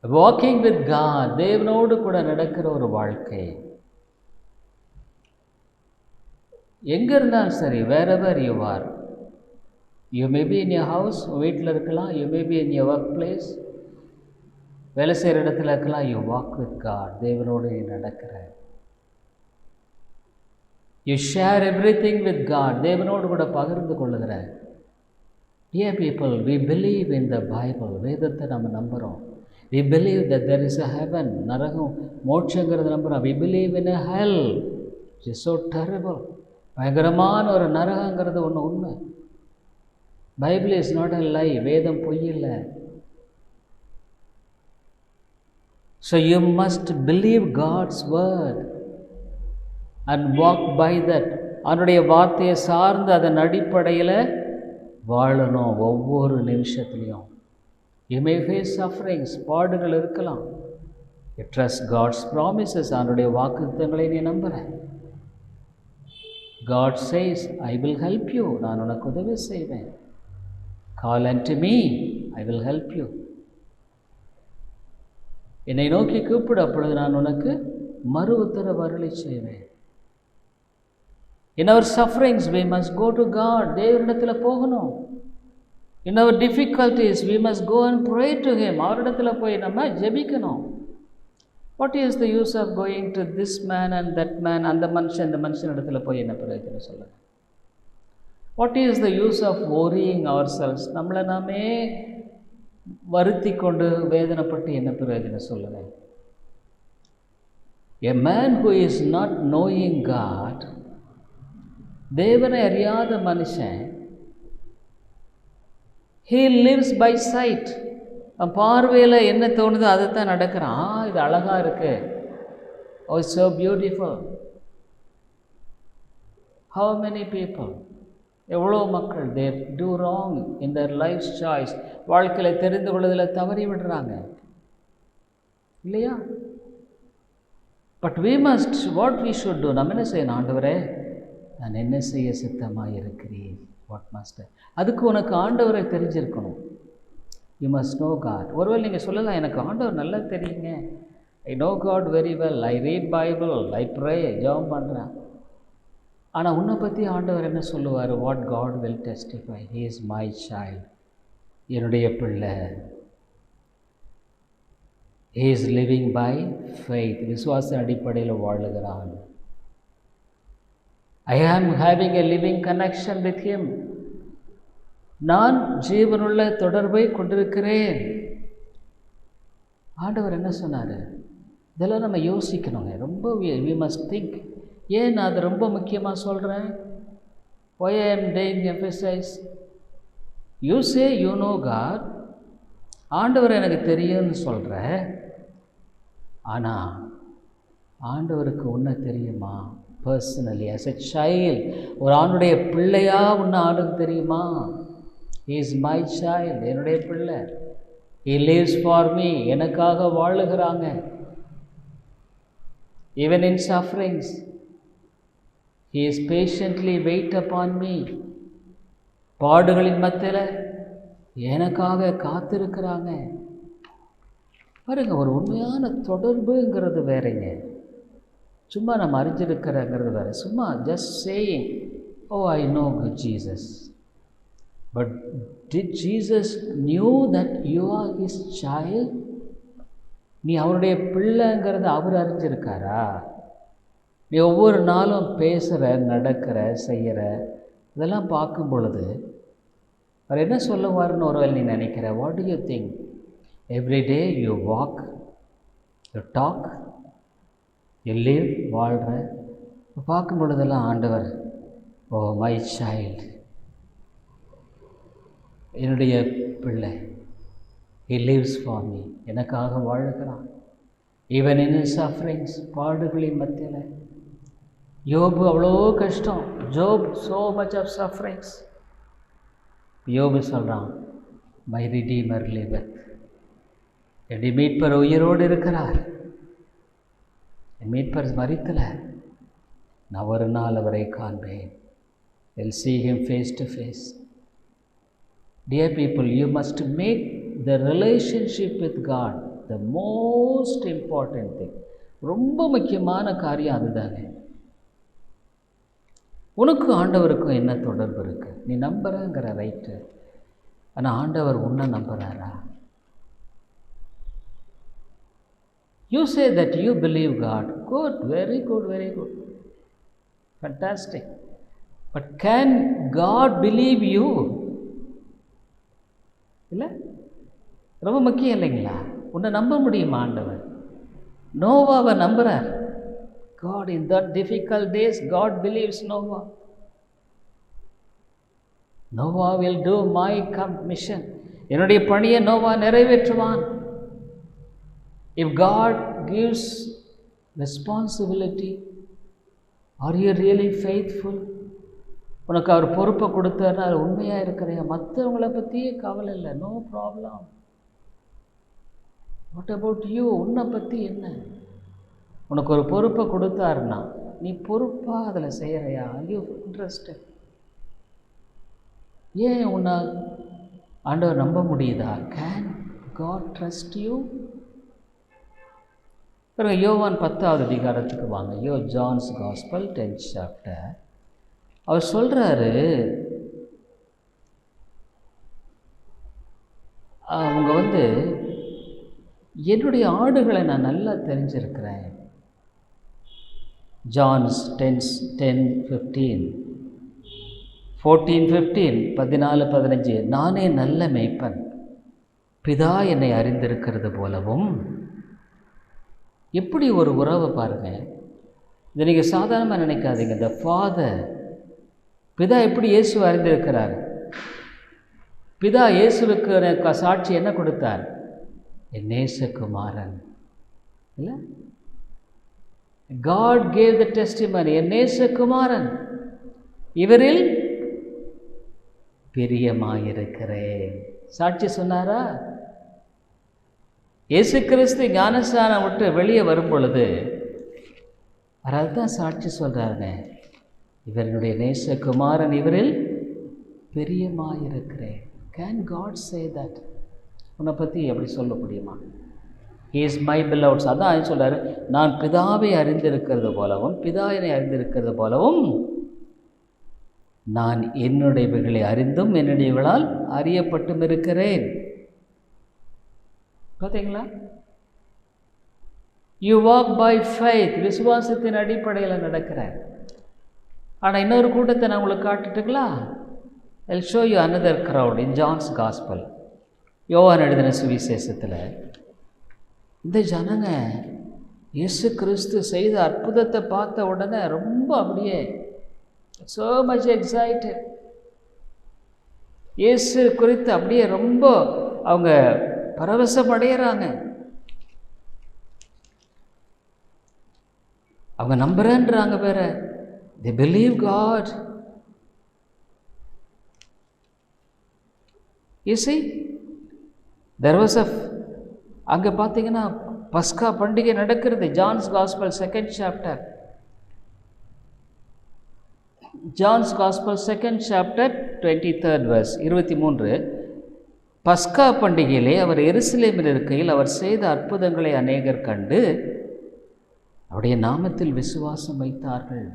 Speaker 1: வாக்கிங் வித் காட், தேவனோடு கூட நடக்கிற ஒரு வாழ்க்கை. எங்கே இருந்தாலும் சரி, wherever you are, you may be in your house, வீட்டில் இருக்கலாம், you may be in your work place, வேலை செய்கிற இடத்துல இருக்கலாம். you walk with God, தேவனோடு நீ நடக்கிற. you share everything with God, தேவனோடு கூட பகிர்ந்து கொள்ளுகிற. Dear people, we believe in the Bible. வேதத்தை நம்ம நம்புகிறோம். We believe that there is a heaven, நரகம், மோட்சங்கிறது நம்புகிறோம். We believe in a hell, which is so terrible. பயங்கரமான ஒரு நரகங்கிறது ஒன்று உண்மை. Bible is not a lie. வேதம் பொய் இல்லை. So you must believe God's word and walk by that. அவனுடைய வார்த்தையை சார்ந்து அதன் அடிப்படையில் வாழணும். ஒவ்வொரு நிமிஷத்துலையும் you may face sufferings, பாடுகள் இருக்கலாம். you trust God's promises, அவனுடைய வாக்குத்தத்தங்களை நீ நம்புற. God says, I will help you, நான் உனக்கு உதவி செய்வேன். call unto me, I will help you. என்னை நோக்கி கூப்பிடு, அப்பொழுது நான் உனக்கு மறு உத்தரவு அருளி செய்வேன். In our sufferings we must go to God, தேவனிடத்தில் போகணும். In our difficulties we must go and pray to him, அவரிடத்தில் போய் நம்ம ஜெபிக்கணும். What is the use of going to this man and that man, அந்த மனுஷன் இந்த மனுஷனிடத்தில் போய் என்ன பிரயோஜனம் சொல்லுங்க? What is the use of worrying ourselves, நம்மளை நாமே வருத்தி கொண்டு வேதனைப்பட்டு என்ன பிரயோஜனம் சொல்லுங்க? A man who is not knowing God, தேவனை அறியாத மனுஷன், he lives by sight. பார்வையில் என்ன தோணுதோ அதை தான் நடக்கிறான். இது அழகாக இருக்கு, oh it's so beautiful. How many people, எவ்வளோ மக்கள், they do wrong in their life's choice, வாழ்க்கையில் தெரிந்து கொள்வதில் தவறி விடுறாங்க இல்லையா? But we must, what we should do, நம்ம என்ன செய்யணும்? ஆண்டவரே, நான் என்ன செய்ய சித்தமாக இருக்கிறேன், வாட் மாஸ்டர். அதுக்கு உனக்கு ஆண்டவரை தெரிஞ்சிருக்கணும். You must know God. ஒருவேளை நீங்கள் சொல்லலாம், எனக்கு ஆண்டவர் நல்லா தெரியுங்க, I know God very well, I read Bible, I pray, ஜெபம் பண்ணுறேன். ஆனால் உன்னை பற்றி ஆண்டவர் என்ன சொல்லுவார்? What God will testify, he is my child, என்னுடைய பிள்ளை. He is living by faith, விசுவாச அடிப்படையில் வாழுகிறான். I am having a living connection with him, நான் ஜீவனுள்ள தொடர்பை கொண்டிருக்கிறேன். ஆண்டவர் என்ன சொன்னார்? இதெல்லாம் நம்ம யோசிக்கணுங்க. ரொம்ப we must think. ஏன் நான் அது ரொம்ப முக்கியமாக சொல்கிறேன்? why I am doing emphasize? you say you know God, ஆண்டவர் எனக்கு தெரியும்னு சொல்கிற, ஆனால் ஆண்டவருக்கு உன்னை தெரியுமா? பர்சனலி as a child, ஒரு ஆணுடைய பிள்ளையா உன்னை ஆண்டுக்கு தெரியுமா? he is my child, என்னுடைய பிள்ளை. he lives for me, எனக்காக வாழுகிறாங்க. even in sufferings he is patiently wait upon me, பாடுகளின் மத்தியில் எனக்காக காத்திருக்கிறாங்க. பாருங்க, ஒரு உண்மையான தொடர்புங்கிறது வேறங்க. சும்மா நம்ம அறிஞ்சிருக்கிறங்கிறது வேறு. சும்மா just saying, oh I know Jesus. But did Jesus knew that you are his child? நீ அவருடைய பிள்ளைங்கிறத அவர் அறிஞ்சிருக்காரா? நீ ஒவ்வொரு நாளும் பேசுகிற, நடக்கிற, செய்கிற இதெல்லாம் பார்க்கும் பொழுது அவர் என்ன சொல்லுவார்னு ஒருவேளை நீ நினைக்கிற. What do you think? Every day you walk, you talk, you live, வாழ்கிற பார்க்கும் பொழுதெல்லாம் ஆண்டவர், ஓ மை சைல்டு, என்னுடைய பிள்ளை, he lives for me, எனக்காக வாழுகிறான். ஈவன் இன் his sufferings, பாடுகளின் மத்தியில். யோபு அவ்வளோ கஷ்டம். ஜோப் so much of sufferings. யோபு சொல்கிறான், மை ரிடீமர் லிவத், என்னுடைய மீட்பர் உயிரோடு இருக்கிறார். என் மீட்பர் மரிக்கலை, நான் ஒரு நாள் அவரை காண்பேன். I'll see him face to face. Dear people, you must make the relationship with God the most important thing. ரொம்ப முக்கியமான காரியம் அதுதானே. உனக்கு ஆண்டவருக்கும் என்ன தொடர்பு இருக்குது? நீ நம்புறங்கிற ரைட்டு, ஆனால் ஆண்டவர் உன்னை நம்புகிறாரா? You say that you believe God. Good, very good, very good. Fantastic. But can God believe you? இல்லை, ரொம்ப முக்கியம் இல்லைங்களா? உன்னை நம்ப முடியுமா ஆண்டவர்? நோவாவை நம்புகிறார். God, in that difficult days, God believes Noah. Noah will do my mission. என்னுடைய பணியை Noah நிறைவேற்றுவான். If God gives responsibility, are you really faithful? உனக்கு அவர் பொறுப்பை கொடுத்தாருன்னா அது உண்மையாக இருக்கிறையா? மற்றவங்கள பற்றியே கவலை இல்லை, no problem. What about you? உன்னை பற்றி என்ன? உனக்கு ஒரு பொறுப்பை கொடுத்தாருன்னா நீ பொறுப்பாக அதில் செய்கிறையா? ஐயோ இன்ட்ரெஸ்டு. ஏன் உன்னை ஆண்டவர் நம்ப முடியுதா? Can God trust you? பிறகு யோவான் 10வது அதிகாரத்துக்கு வாங்க. John's gospel 10th chapter. அவர் சொல்கிறாரு, அவங்க என்னுடைய ஆடுகளை நான் நல்லா தெரிஞ்சிருக்கிறேன். ஜான்ஸ் 10:15, 14:15, 14:15, நானே நல்ல மேய்ப்பன், பிதா என்னை அறிந்திருக்கிறது போலவும். எப்படி ஒரு உறவை பாருங்கள். இதை நீங்கள் சாதாரணமாக நினைக்காதீங்க. த ஃபாதர், பிதா எப்படி இயேசுவை அறிந்திருக்கிறார்? பிதா இயேசுவுக்கு சாட்சி என்ன கொடுத்தார்? என் நேசகுமாரன். இல்லை, God gave the testimony, என் நேசகுமாரன், இவரில் பிரியமாயிருக்கிறேன். சாட்சி சொன்னாரா? இயேசு கிறிஸ்து ஞானஸ்நானம் விட்டு வெளியே வரும் பொழுது அதுதான் சாட்சி சொல்கிறாருங்க, இவருடைய நேசகுமாரன், இவரில் பிரியமாயிருக்கிறேன். Can God say that? உன்னை பற்றி எப்படி சொல்ல முடியுமா? He is my beloved. அதான் சொல்கிறாரு, நான் பிதாவை அறிந்திருக்கிறது போலவும் பிதா என்னை அறிந்திருக்கிறது போலவும் நான் என்னுடையவைகளை அறிந்தும் என்னுடையவர்களால் அறியப்பட்டும் இருக்கிறேன். பார்த்தீங்களா? யூ வாக் பை ஃபைத், விசுவாசத்தின் அடிப்படையில் நடக்கிறேன். ஆனால் இன்னொரு கூட்டத்தை நான் உங்களுக்கு காட்டுட்டுங்களா? I'll show you another crowd in John's Gospel. யோவான் எழுதின சுவிசேஷத்தில் இந்த ஜனங்க இயேசு கிறிஸ்து செய்த அற்புதத்தை பார்த்த உடனே ரொம்ப அப்படியே so much excited. இயேசு குறித்து அப்படியே ரொம்ப அவங்க பரவசம் அடைகிறாங்க. அவங்க நம்புறேன்றாங்க வேற. They believe God. You see, there was அங்கே பார்த்தீங்கன்னா பஸ்கா பண்டிகை நடக்கிறது. John's gospel 2nd chapter. John's gospel 2nd chapter 23rd verse 23. பஸ்கா பண்டிகையிலே அவர் எருசலேமில் இருக்கையில் அவர் செய்த அற்புதங்களை அநேகர் கண்டு அவருடைய நாமத்தில் விசுவாசம் வைத்தார்கள்.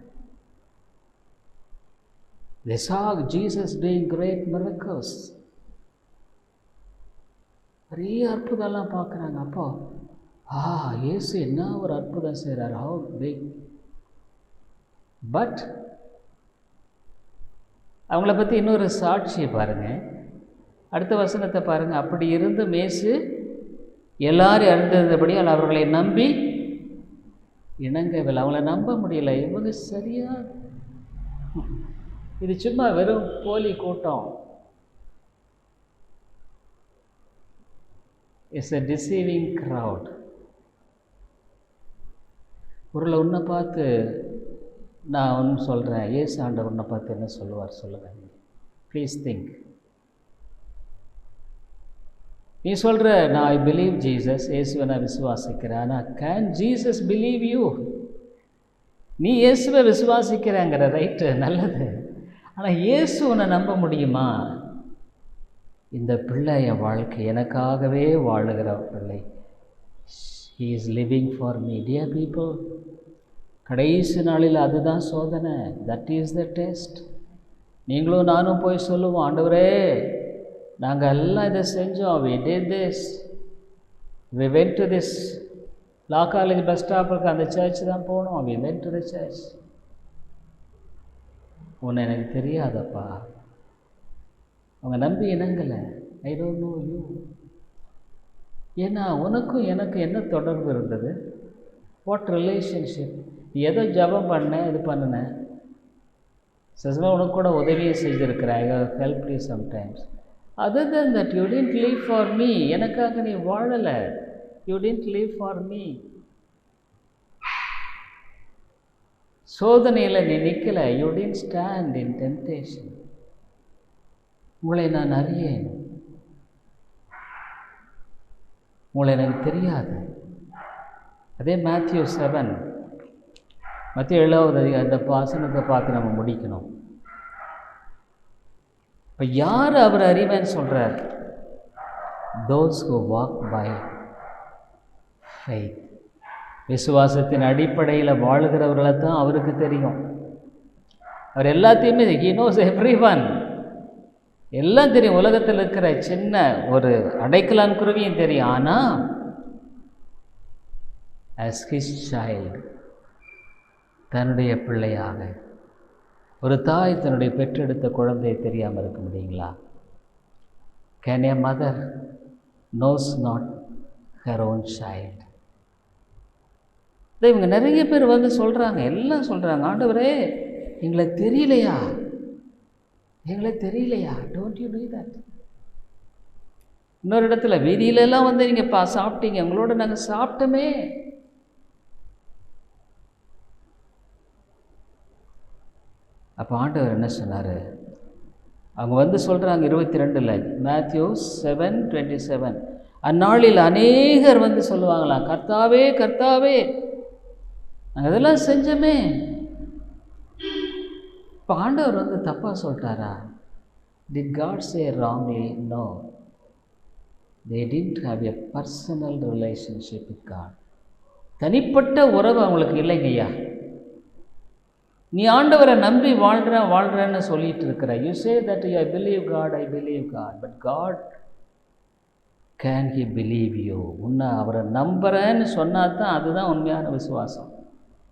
Speaker 1: They saw Jesus doing great miracles. பெரிய அற்புதம்லாம் பார்க்குறாங்க. அப்போ இயேசு என்ன ஒரு அற்புதம் செய்கிறார், how big. பட் அவங்கள பற்றி இன்னொரு சாட்சியை பாருங்கள். அடுத்த வசனத்தை பாருங்கள். அப்படி இருந்து இயேசு எல்லாரும் அறிந்தபடியால் அவர்களை நம்பி இணங்கவில்லை. அவங்கள நம்ப முடியல. இவங்க சரியா, இது சும்மா வெறும் போலி கூட்டம். It's a deceiving crowd. பொருளை உன்னை பார்த்து நான் ஒன்று சொல்கிறேன், இயேசு ஆண்டவர் உன்னை பார்த்து என்ன சொல்லுவார் சொல்லுங்கள். Please think. நீ சொல்கிற நான் ஐ பிலீவ் ஜீசஸ், இயேசுவை நான் விசுவாசிக்கிறேன். ஆனால் கேன் ஜீசஸ் பிலீவ் யூ? நீ இயேசுவை விசுவாசிக்கிறேங்கிற ரைட்டு, நல்லது. ஆனால் இயேசு உன்னை நம்ப முடியுமா? இந்த பிள்ளை என் வாழ்க்கை எனக்காகவே வாழுகிற பிள்ளை. He is living for me. Dear people, கடைசி நாளில் அதுதான் சோதனை. That is the test. நீங்களும் நானும் போய் சொல்லுவோம், ஆண்டவரே நாங்கள் எல்லாம் இதை செஞ்சோம், we did this, we went to this law college bus ஸ்டாப்புக்கு அந்த சர்ச் தான் போனோம், we went to the church. உன்னை எனக்கு தெரியாதப்பா, அவங்க நம்பி இணங்கலை. I don't know you. ஏன்னா உனக்கும் எனக்கு என்ன தொடர்பு இருந்தது? What relationship? எதை ஜபம் பண்ணேன், இது பண்ணினேன், சில உனக்கு கூட உதவியை செஞ்சுருக்கிறேன், I have help you sometimes. Other than that, you didn't live for me. எனக்காக நீ வாழலை. You didn't live for me. சோதனையில் நீ நிற்கலை. You didn't stand in temptation. உங்களை நான் அறியேன், உங்களை எனக்கு தெரியாது. அதே மேத்யூ 7, மத்திய 7வது அந்த வசனத்தை பார்த்து நம்ம முடிக்கணும். இப்போ யார் அவர் அறிவேன்னு சொல்கிறார்? those who walk by faith. விசுவாசத்தின் அடிப்படையில் வாழுகிறவர்களை தான் அவருக்கு தெரியும். அவர் எல்லாத்தையுமே he knows everyone. எல்லாம் தெரியும். உலகத்தில் இருக்கிற சின்ன ஒரு அடைக்கலான் குருவியும் தெரியும். ஆனால் as his child, தன்னுடைய பிள்ளையாக, ஒரு தாய் தன்னுடைய பெற்றெடுத்த குழந்தையை தெரியாமல் இருக்க முடியுங்களா? Can a mother knows not her own child? இவங்க நிறைய பேர் வந்து சொல்கிறாங்க, எல்லாம் சொல்கிறாங்க, ஆண்டவரே எங்களை தெரியலையா, எங்களை தெரியலையா? Don't you do that. இன்னொரு இடத்துல வீதியிலெல்லாம் வந்து நீங்கள் சாப்பிட்டீங்க, உங்களோட நாங்கள் சாப்பிட்டோமே. அப்போ ஆண்டவர் என்ன சொன்னார்? அவங்க வந்து சொல்கிறாங்க 22 மேத்யூ 7:27, அந்நாளில் அநேகர் வந்து சொல்லுவாங்களாம், கர்த்தாவே கர்த்தாவே நாங்கள் இதெல்லாம் செஞ்சோமே. இப்போ ஆண்டவர் வந்து தப்பாக சொல்லிட்டாரா? Did God say wrongly? No. They didn't have a personal relationship with God. தனிப்பட்ட உறவு அவங்களுக்கு இல்லைங்கய்யா. நீ ஆண்டவரை நம்பி வாழ்கிறேன்னு சொல்லிட்டு இருக்கிற. You say that I believe God, I believe God, but God can he believe you? உன்னை அவரை நம்புறேன்னு சொன்னால் தான் அதுதான் உண்மையான விசுவாசம்.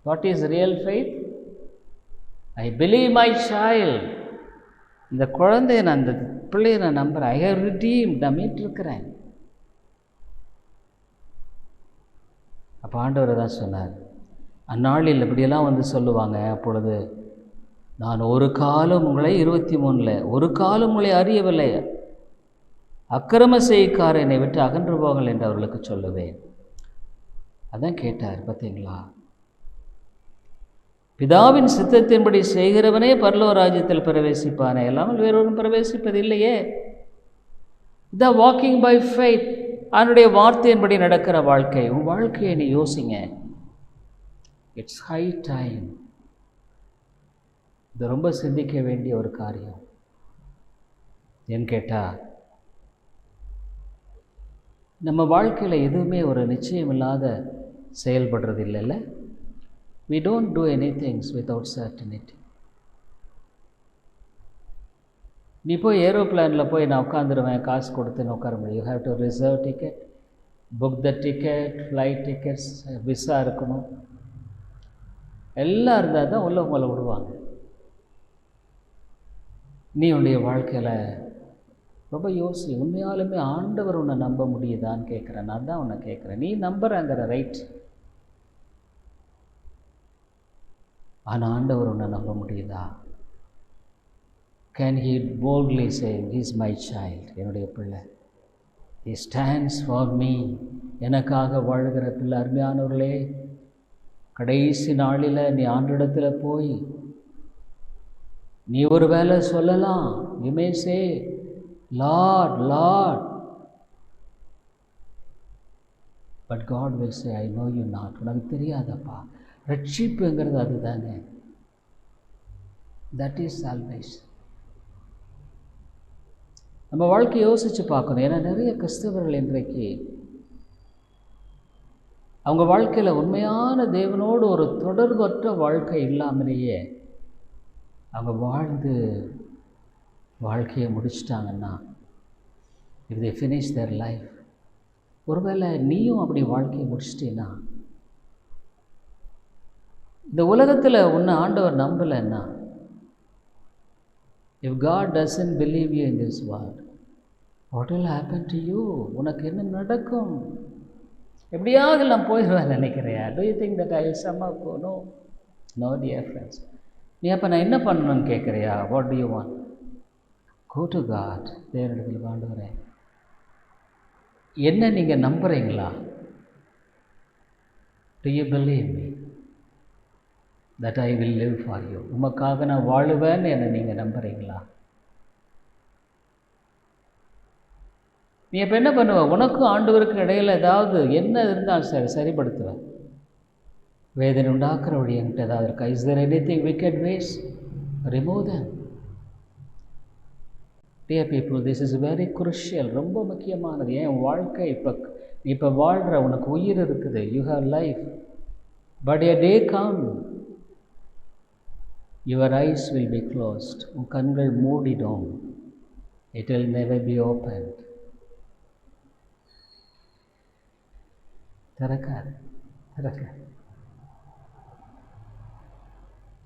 Speaker 1: What is real faith? I believe my child. இந்த குழந்தைய நான், இந்த பிள்ளையை நான் நம்புகிறேன். ஐ ஹவ் ரிடீம்ட், நான் மீட்டிருக்கிறேன். அப்போ ஆண்டவர் தான் சொன்னார், அந்நாளில் இப்படியெல்லாம் வந்து சொல்லுவாங்க. அப்பொழுது நான் ஒரு காலம் உங்களை 23 ஒரு காலம் உங்களை அறியவில்லை, அக்கிரம செய்கார் என்னை விட்டு அகன்று போங்கள் என்று அவர்களுக்கு சொல்லுவேன். அதான் கேட்டார். பார்த்தீங்களா? பிதாவின் சித்தத்தின்படி செய்கிறவனே பரலோக ராஜ்யத்தில் பிரவேசிப்பானே, இல்லாமல் வேறொரும் பிரவேசிப்பதில்லையே. இதான் வாக்கிங் பை ஃபெய்த். அவனுடைய வார்த்தையின்படி நடக்கிற வாழ்க்கை. உன் வாழ்க்கையை நீ யோசிங்க. It's high time. இது ரொம்ப சிந்திக்க வேண்டிய ஒரு காரியம். ஏன்னு கேட்டால், நம்ம வாழ்க்கையில் எதுவுமே ஒரு நிச்சயம் இல்லாத செயல்படுறது இல்லைல்ல. We don't do anything without certainty. நீ போய் ஏரோப்ளேனில் போய் நான் உட்காந்துருவேன், காசு கொடுத்துன்னு உட்கார முடியும். You have to reserve ticket, book the ticket, flight tickets, visa இருக்கணும், எல்லாம் இருந்தால் தான் உங்களை விடுவாங்க. நீ உன்னுடைய வாழ்க்கையில் ரொம்ப யோசி, உண்மையாலுமே ஆண்டவர் உன்னை நம்ப முடியுதான்னு கேட்குறேன். நான் தான் உன்னை கேட்குறேன். நீ நம்புறங்கிற ரைட், ஆனால் ஆண்டவர் உன்னை நம்ப முடியுதா? Can he boldly say, he is my child, என்னுடைய பிள்ளை, he stands for me, எனக்காக வாழ்கிற பிள்ளை? அருமையானவர்களே, கடைசி நாளில் நீ ஆண்டவரிடத்தில் போய் நீ ஒரு வேளை சொல்லலாம், you may say, Lord, Lord, but God will say, I know you not. உனக்கு தெரியாதப்பா. ரட்சிப்புங்கிறது அதுதானே. That is salvation. நம்ம வாழ்க்கையை யோசித்து பார்க்கணும். ஏன்னா நிறைய கிறிஸ்தவர்கள் இன்றைக்கு அவங்க வாழ்க்கையில் உண்மையான தேவனோடு ஒரு தொடர்பற்ற வாழ்க்கை இல்லாமலேயே அவங்க வாழ்ந்து வாழ்க்கையை முடிச்சிட்டாங்கன்னா, if they finish their life, ஒருவேளை நீயும் அப்படி வாழ்க்கையை முடிச்சிட்டீன்னா, இந்த உலகத்தில் உன்னை ஆண்டவர் நம்பலைன்னா, if God doesn't believe you in this world, what will happen to you? உனக்கு என்ன நடக்கும்? எப்படியாவது நான் போயிடுவேன் நினைக்கிறியா? Do you think that I will somehow go? No, no dear friends. நீ அப்போ நான் என்ன பண்ணணும்னு கேட்குறியா? What do you want? Go to God. தேவனிடத்தில் ஆண்டவரே, என்ன நீங்கள் நம்புகிறீங்களா? Do you believe me that I will live for you? உமக்காக நான் வாழுவேன்னு என்ன நீங்கள் நம்புகிறீங்களா? நீ இப்போ என்ன பண்ணுவ? உனக்கும் ஆண்டவருக்கு இடையில் ஏதாவது என்ன இருந்தாலும் சரி சரிப்படுத்துவேன். வேதனை உண்டாக்குற வழி என்கிட்ட ஏதாவது இருக்கா? Is there anything wicked ways? Remove them. Dear people, this is very crucial. ரொம்ப முக்கியமானது. ஏன் வாழ்க்கை இப்போ வாழ்கிற உனக்கு உயிர் இருக்குது, you have life, but a day come, your eyes will be closed. உன் கண்கள் மூடிடும். It will never be opened. திறக்காது.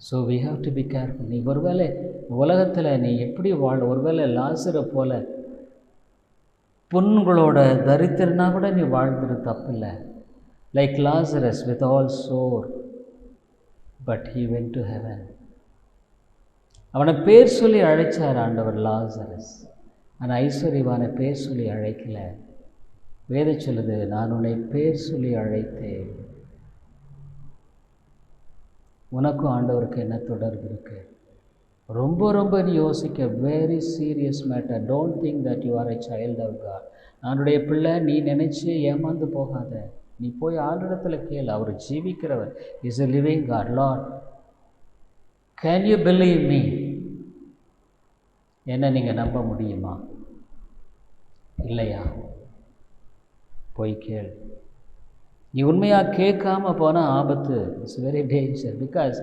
Speaker 1: So we have to be careful. நீ ஒருவேளை உலகத்தில் நீ எப்படி ஒருவேளை லாசரை போல புண்களோட தரித்திரனா கூட நீ வாழ்ந்துரு, தப்பில்லை. Like Lazarus with all sore, but he went to heaven. அவனை பேர் சொல்லி அழைச்சார் ஆண்டவர் லாசரஸ். ஆனால் ஐஸ்வர்யவானை பேர் சொல்லி அழைக்கலை. வேதம் சொல்லுது, நான் உன்னை பேர் சொல்லி அழைத்தேன். உனக்கும் ஆண்டவருக்கு என்ன தொடர்பு இருக்குது? ரொம்ப ரொம்ப நீ யோசிக்க. Very serious matter. Don't think that you are a child of God. அவனுடைய பிள்ளை நீ நினச்சி ஏமாந்து போகாத. நீ போய் ஆண்டவரிடத்தில் கேளு. அவர் ஜீவிக்கிறவர். Is a living God. Lord, can you believe me? என்ன நீங்கள் நம்ப முடியுமா? இல்லையா? போய் கேள். நீ உண்மையாக கேட்காம போனால் ஆபத்து. It's very danger. பிகாஸ்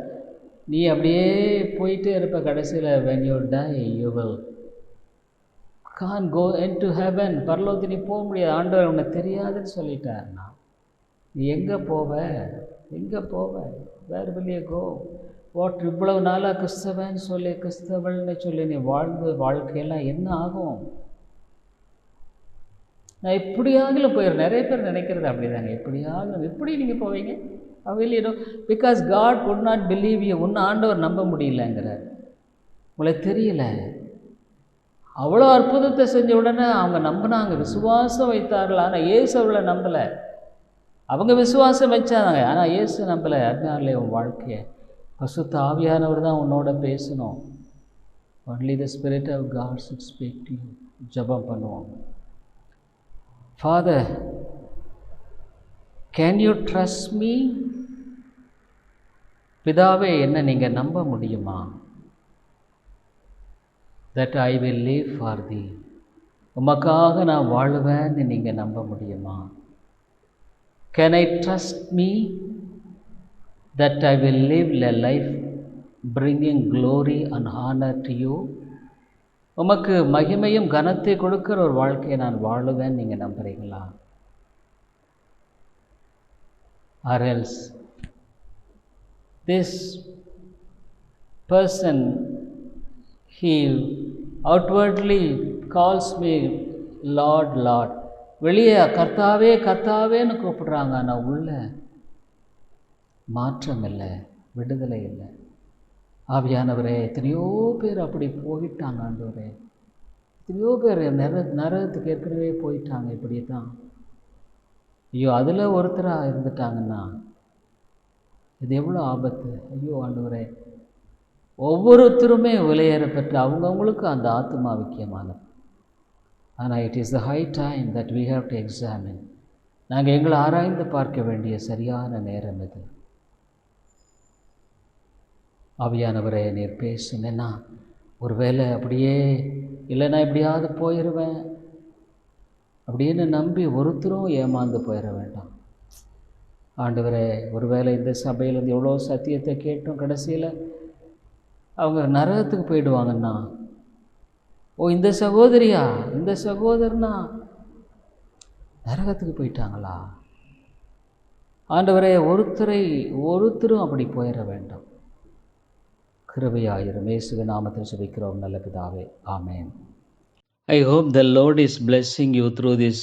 Speaker 1: நீ அப்படியே போயிட்டே இருப்ப. கடைசியில் when you die you will can't go into heaven. பரலோகத்துக்கு நீ போக முடியாது. ஆண்டவர் உன்னை தெரியாதுன்னு சொல்லிட்டாருன்னா நீ எங்கே போவ? வேர் will you go? வாட் இவ்வளவு நாளாக கிறிஸ்தவன் சொல்லி கிறிஸ்தவள்னு சொல்லி நீ வாழ்க்கையெல்லாம் என்ன ஆகும்? நான் எப்படியாகலும் போயிடும். நிறைய பேர் நினைக்கிறது அப்படி தாங்க. எப்படி நீங்கள் போவீங்க? அவையிலும் because God could not believe you. உன்னை ஆண்டவர் நம்ப முடியலங்கிறார். உங்களுக்கு தெரியல. அவ்வளோ அற்புதத்தை செஞ்ச உடனே அவங்க நம்பினாங்க, விசுவாசம் வைத்தார்கள். ஆனால் இயேசு அவளை நம்பலை. அவங்க விசுவாசம் வச்சாங்க, ஆனால் இயேசு நம்பலை. அதனாலே உன் வாழ்க்கையை பசுத்த ஆவியானவர் தான் உன்னோட பேசணும். Only the spirit of God should speak to you. ஜெபம் பண்ணுவோம். Father, can you trust me? பிதாவே, என்ன நீங்கள் நம்ப முடியுமா? that I will live for thee. உமக்காக நான் வாழுவேன்னு நீங்கள் நம்ப முடியுமா? Can I trust me? that I will live a life bringing glory and honor to you. உமக்கு மகிமையும் கனத்தை கொடுக்கிற ஒரு வாழ்க்கையை நான் வாழுவேன் நீங்கள் நம்புறீங்களா? Or else this person, he outwardly calls me Lord, Lord. வெளியே கர்த்தாவே கர்த்தாவேன்னு கூப்பிடுறாங்க, ஆனால் உள்ள மாற்றம் இல்லை, விடுதலை இல்லை. ஆவியானவரே, எத்தனையோ பேர் அப்படி போயிட்டாங்க ஆண்டவரே, எத்தனையோ பேர் நரகத்துக்கு ஏற்கனவே போயிட்டாங்க. இப்படி தான் ஐயோ அதில் ஒருத்தராக இருந்துட்டாங்கன்னா இது எவ்வளோ ஆபத்து. ஐயோ ஆண்டவரே, ஒவ்வொருத்தருமே விலையேற பெற்று அவங்கவுங்களுக்கு அந்த ஆத்மா முக்கியமானது. ஆனால் it is the high time that we have to examine. நாங்கள் எங்களை ஆராய்ந்து பார்க்க வேண்டிய சரியான நேரம் இது. ஆவியானவரே, நீர் பேசுனேன்னா ஒரு வேளை அப்படியே இல்லைன்னா எப்படியாவது போயிடுவேன் அப்படின்னு நம்பி ஒருத்தரும் ஏமாந்து போயிட வேண்டாம். ஆண்டவரே, ஒருவேளை இந்த சபையிலேருந்து எவ்வளோ சத்தியத்தை கேட்டோம், கடைசியில் அவங்க நரகத்துக்கு போயிடுவாங்கன்னா, ஓ இந்த சகோதரியா இந்த சகோதரனா நரகத்துக்கு போயிட்டாங்களா? ஆண்டவரே, ஒருத்தரும் அப்படி போயிட வேண்டாம். கிருபையாயிரும். இயேசுவின் நாமத்தில் ஜெபிக்கிறோம் நல்ல பிதாவே, ஆமென். I hope the Lord is blessing you through this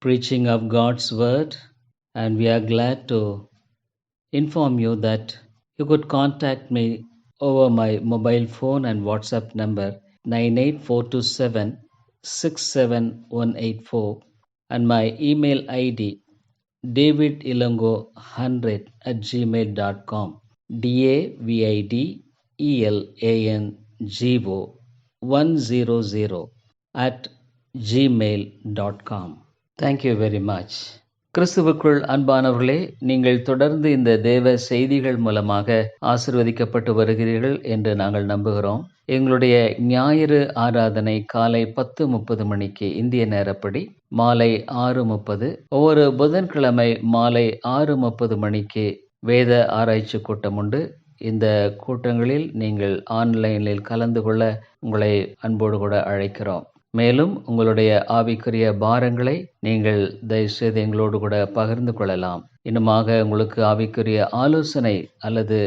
Speaker 1: preaching of God's word, and we are glad to inform you that you could contact me over my mobile phone and WhatsApp number 98427-67184 and my email ID davidilongo100@gmail.com, davidilongo100@gmail.com. Thank you very much. கிறிஸ்துவுக்குள் அன்பானவர்களே, நீங்கள் தொடர்ந்து இந்த தேவ செய்திகள் மூலமாக ஆசீர்வதிக்கப்பட்டு வருகிறீர்கள் என்று நாங்கள் நம்புகிறோம். எங்களுடைய ஞாயிறு ஆராதனை காலை 10:30 மணிக்கு இந்திய நேரப்படி, மாலை 6:30, ஒவ்வொரு புதன்கிழமை மாலை 6:30 மணிக்கு வேத ஆராய்ச்சி கூட்டம் உண்டு. இந்த கூட்டங்களில் நீங்கள் ஆன்லைனில் கலந்து கொள்ள உங்களை அன்போடு கூட அழைக்கிறோம். மேலும் உங்களுடைய ஆவிக்குரிய பாரங்களை நீங்கள் தயவுசெய்து எங்களோடு கூட பகிர்ந்து கொள்ளலாம். இன்னுமாக உங்களுக்கு ஆவிக்குரிய ஆலோசனை அல்லது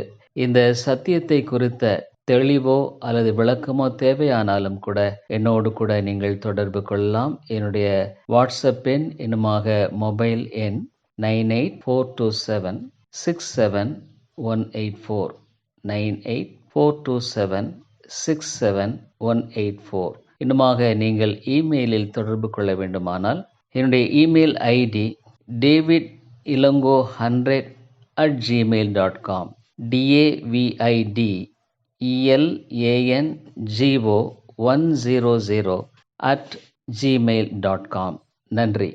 Speaker 1: இந்த சத்தியத்தை குறித்த தெளிவோ அல்லது விளக்கமோ தேவையானாலும் கூட என்னோடு கூட நீங்கள் தொடர்பு கொள்ளலாம். என்னுடைய வாட்ஸ்அப் எண், இன்னுமாக மொபைல் எண் 9842767184 9842767184. இன்னுமாக நீங்கள் இமெயிலில் தொடர்பு கொள்ள வேண்டுமானால் என்னுடைய இமெயில் ஐடி davidilongo100@gmail.com, davidElango100@gmail.com. நன்றி.